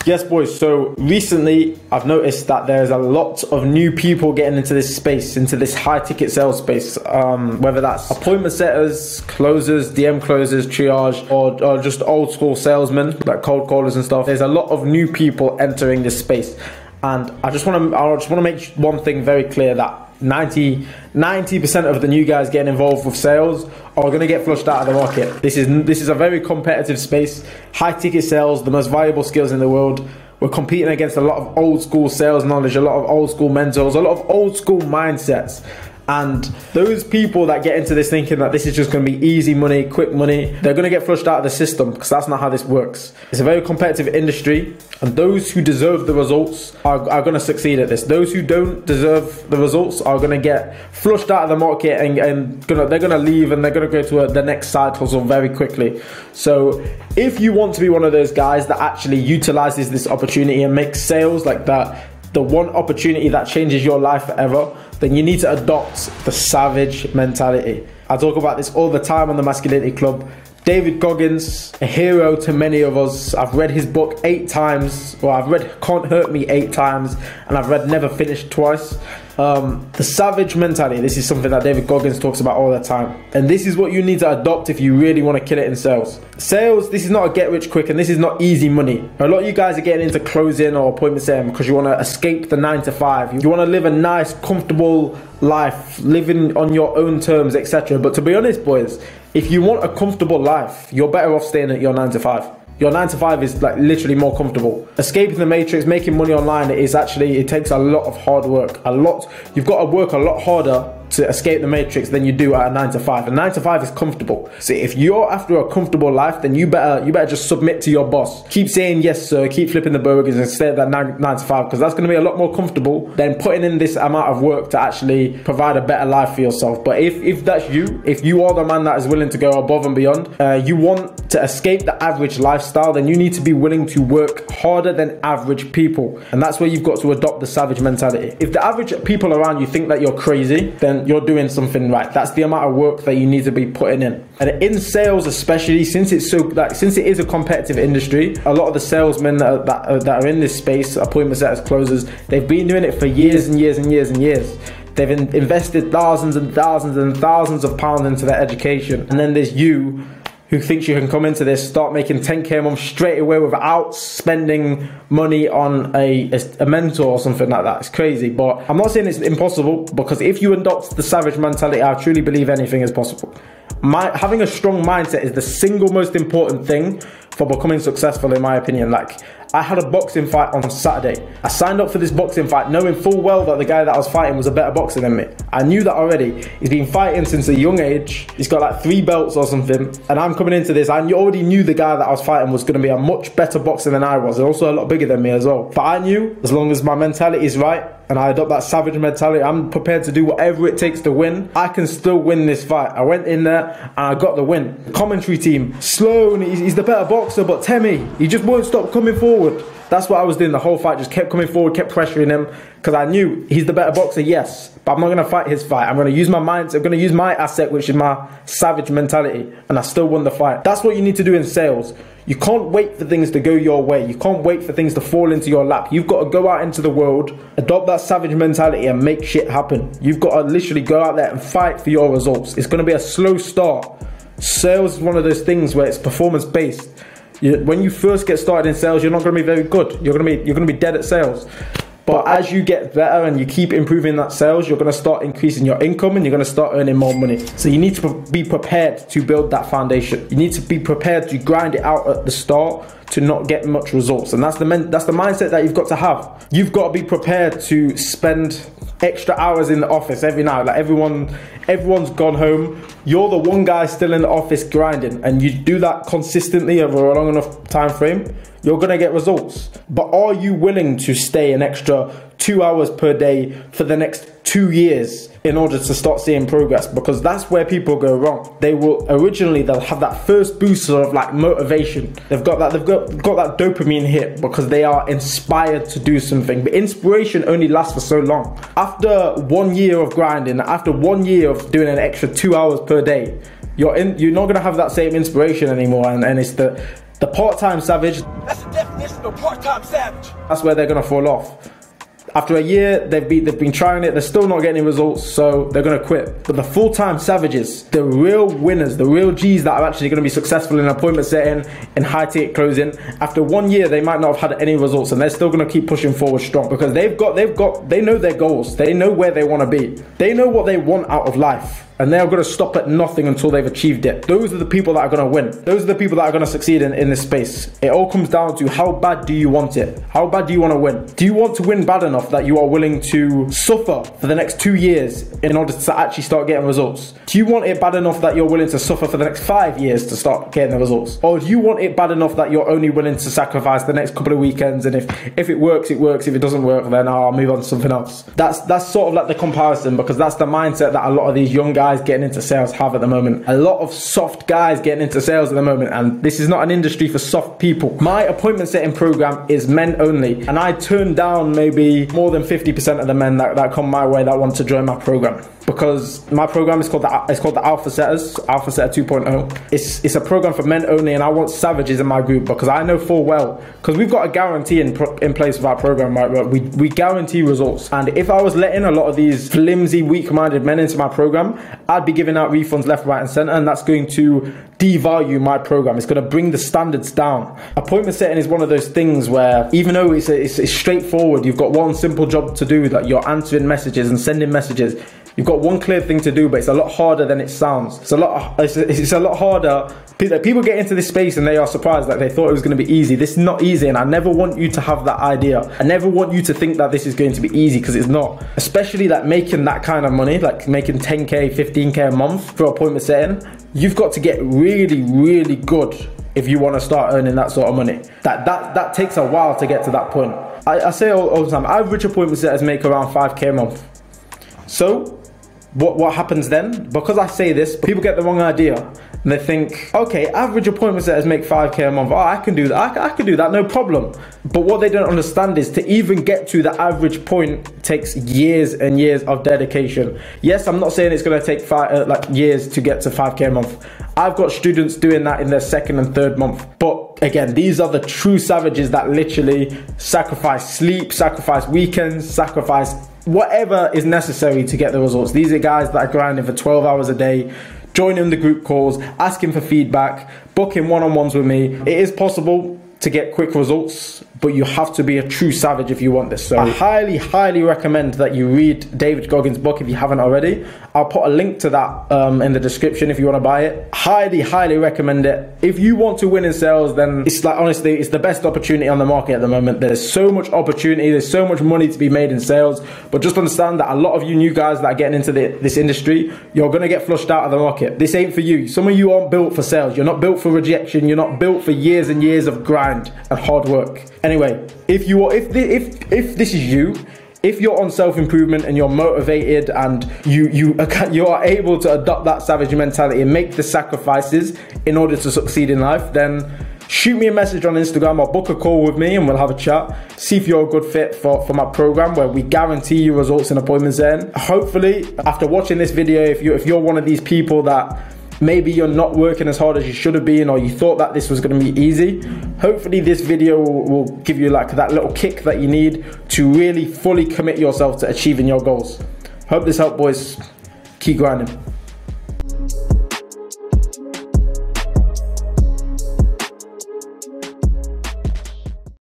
Yes, boys, so recently I've noticed that there's a lot of new people getting into this space, into this high ticket sales space, whether that's appointment setters, closers, DM closers, triage, or just old school salesmen like cold callers and stuff. There's a lot of new people entering this space, and I just want to make one thing very clear, that 90% of the new guys getting involved with sales are going to get flushed out of the market. This is a very competitive space. High ticket sales, the most valuable skills in the world. We're competing against a lot of old school sales knowledge, a lot of old school mentors, a lot of old school mindsets. And those people that get into this thinking that this is just going to be easy money, quick money, they're going to get flushed out of the system, because that's not how this works. It's a very competitive industry, and those who deserve the results are going to succeed at this. Those who don't deserve the results are going to get flushed out of the market, and they're going to leave, and they're going to go to the next side hustle very quickly. So if you want to be one of those guys that actually utilizes this opportunity and makes sales like that the one opportunity that changes your life forever, then you need to adopt the savage mentality. I talk about this all the time on the Masculinity Club. David Goggins, a hero to many of us. I've read his book 8 times. Well, I've read Can't Hurt Me 8 times, and I've read Never Finished twice. The savage mentality, this is something that David Goggins talks about all the time. And this is what you need to adopt if you really want to kill it in sales. Sales, this is not a get rich quick, and this is not easy money. A lot of you guys are getting into closing or appointment setting because you want to escape the 9 to 5. You want to live a nice, comfortable life, living on your own terms, etc. But to be honest, boys, if you want a comfortable life, you're better off staying at your 9 to 5. Your 9 to 5 is like literally more comfortable. Escaping the matrix, making money online, it takes a lot of hard work. You've got to work a lot harder to escape the matrix than you do at a 9 to 5. A 9 to 5 is comfortable. So if you're after a comfortable life, then you better just submit to your boss. Keep saying yes sir, keep flipping the burgers, and stay at that 9 to 5, because that's going to be a lot more comfortable than putting in this amount of work to actually provide a better life for yourself. But if that's you, if you are the man that is willing to go above and beyond, you want to escape the average lifestyle, then you need to be willing to work harder than average people. And that's where you've got to adopt the savage mentality. If the average people around you think that you're crazy, then you're doing something right. That's the amount of work that you need to be putting in. And in sales especially, since it is a competitive industry, a lot of the salesmen that are in this space, appointment setters, closers, they've been doing it for years and years and years and years. They've invested thousands and thousands and thousands of pounds into their education. And then there's you who thinks you can come into this, start making 10k a month straight away without spending money on a mentor or something like that. It's crazy, but I'm not saying it's impossible, because if you adopt the savage mentality, I truly believe anything is possible. Having a strong mindset is the single most important thing for becoming successful, in my opinion. Like, I had a boxing fight on Saturday. I signed up for this boxing fight knowing full well that the guy that I was fighting was a better boxer than me. I knew that already. He's been fighting since a young age. He's got like 3 belts or something. And I'm coming into this, I already knew the guy that I was fighting was going to be a much better boxer than I was, and also a lot bigger than me as well. But I knew, as long as my mentality is right, and I adopt that savage mentality, I'm prepared to do whatever it takes to win. I can still win this fight. I went in there and I got the win. Commentary team, slow, and he's the better boxer, but Temi, he just won't stop coming forward. That's what I was doing the whole fight, just kept coming forward, kept pressuring him, because I knew he's the better boxer, yes, but I'm not going to fight his fight. I'm going to use my mind, I'm going to use my asset, which is my savage mentality, and I still won the fight. That's what you need to do in sales. You can't wait for things to go your way. You can't wait for things to fall into your lap. You've got to go out into the world, adopt that savage mentality, and make shit happen. You've got to literally go out there and fight for your results. It's going to be a slow start. Sales is one of those things where it's performance based. When you first get started in sales, you're not going to be very good. You're going to be dead at sales. But as you get better and you keep improving that sales, you're going to start increasing your income, and you're going to start earning more money. So you need to be prepared to build that foundation. You need to be prepared to grind it out at the start to not get much results. And that's the mindset that you've got to have. You've got to be prepared to spend extra hours in the office every night. Like everyone's gone home. You're the one guy still in the office grinding, and you do that consistently over a long enough time frame, you're gonna get results. But are you willing to stay an extra 2 hours per day for the next 2 years in order to start seeing progress? Because that's where people go wrong. They'll have that first boost of like motivation. They've got that dopamine hit because they are inspired to do something. But inspiration only lasts for so long. After 1 year of grinding, after 1 year of doing an extra 2 hours per day, you're not gonna have that same inspiration anymore. And it's the part-time savage. That's the definition no part-time savage. That's where they're gonna fall off. After a year, they've been trying it, they're still not getting results, so they're gonna quit. But the full-time savages, the real winners, the real G's that are actually gonna be successful in appointment setting, in high ticket closing, after 1 year, they might not have had any results, and they're still gonna keep pushing forward strong because they know their goals, they know where they wanna be, they know what they want out of life. And they're going to stop at nothing until they've achieved it. Those are the people that are going to win. Those are the people that are going to succeed in this space. It all comes down to how bad do you want it? How bad do you want to win? Do you want to win bad enough that you are willing to suffer for the next 2 years in order to actually start getting results? Do you want it bad enough that you're willing to suffer for the next 5 years to start getting the results? Or do you want it bad enough that you're only willing to sacrifice the next couple of weekends, and if it works, it works. If it doesn't work, then I'll move on to something else. That's sort of like the comparison, because that's the mindset that a lot of these young guys getting into sales have at the moment. A lot of soft guys getting into sales at the moment, and this is not an industry for soft people. My appointment setting program is men only, and I turn down maybe more than 50% of the men that come my way that want to join my program, because my program is called the Alpha Setters, Alpha Setter 2.0. It's a program for men only, and I want savages in my group because I know full well, because we've got a guarantee in place with our program, right? Where we guarantee results, and if I was letting a lot of these flimsy, weak-minded men into my program, I'd be giving out refunds left, right, and center, and that's going to devalue my program. It's going to bring the standards down. Appointment setting is one of those things where, even though it's straightforward, you've got one simple job to do, that you're answering messages and sending messages. You've got one clear thing to do, but it's a lot harder than it sounds. It's a lot harder. People get into this space and they are surprised that they thought it was going to be easy. This is not easy, and I never want you to have that idea. I never want you to think that this is going to be easy, because it's not. Especially like making that kind of money, like making 10K, 15K a month for appointment setting. You've got to get really, really good if you want to start earning that sort of money. That takes a while to get to that point. I say all the time, average appointment setters make around 5K a month. So what happens then? Because I say this, people get the wrong idea, and they think, okay, average appointment setters make 5K a month. Oh, I can do that. I can do that, no problem. But what they don't understand is to even get to the average point takes years and years of dedication. Yes, I'm not saying it's going to take years to get to 5K a month. I've got students doing that in their 2nd and 3rd month. But again, these are the true savages that literally sacrifice sleep, sacrifice weekends, sacrifice whatever is necessary to get the results. These are guys that are grinding for 12 hours a day, joining the group calls, asking for feedback, booking one-on-ones with me. It is possible to get quick results, but you have to be a true savage if you want this. So I highly, highly recommend that you read David Goggins' book if you haven't already. I'll put a link to that in the description if you want to buy it. Highly, highly recommend it. If you want to win in sales, then it's like, honestly, it's the best opportunity on the market at the moment. There's so much opportunity, there's so much money to be made in sales, but just understand that a lot of you new guys that are getting into this industry, you're going to get flushed out of the market. This ain't for you. Some of you aren't built for sales. You're not built for rejection. You're not built for years and years of grind and hard work. Anyway, if this is you, if you're on self-improvement and you're motivated and you are able to adopt that savage mentality and make the sacrifices in order to succeed in life, then shoot me a message on Instagram or book a call with me and we'll have a chat. See if you're a good fit for my program, where we guarantee you results in appointment setting. Hopefully, after watching this video, if you're one of these people that maybe you're not working as hard as you should have been, or you thought that this was going to be easy, hopefully this video will give you like that little kick that you need to really fully commit yourself to achieving your goals. Hope this helped, boys. Keep grinding.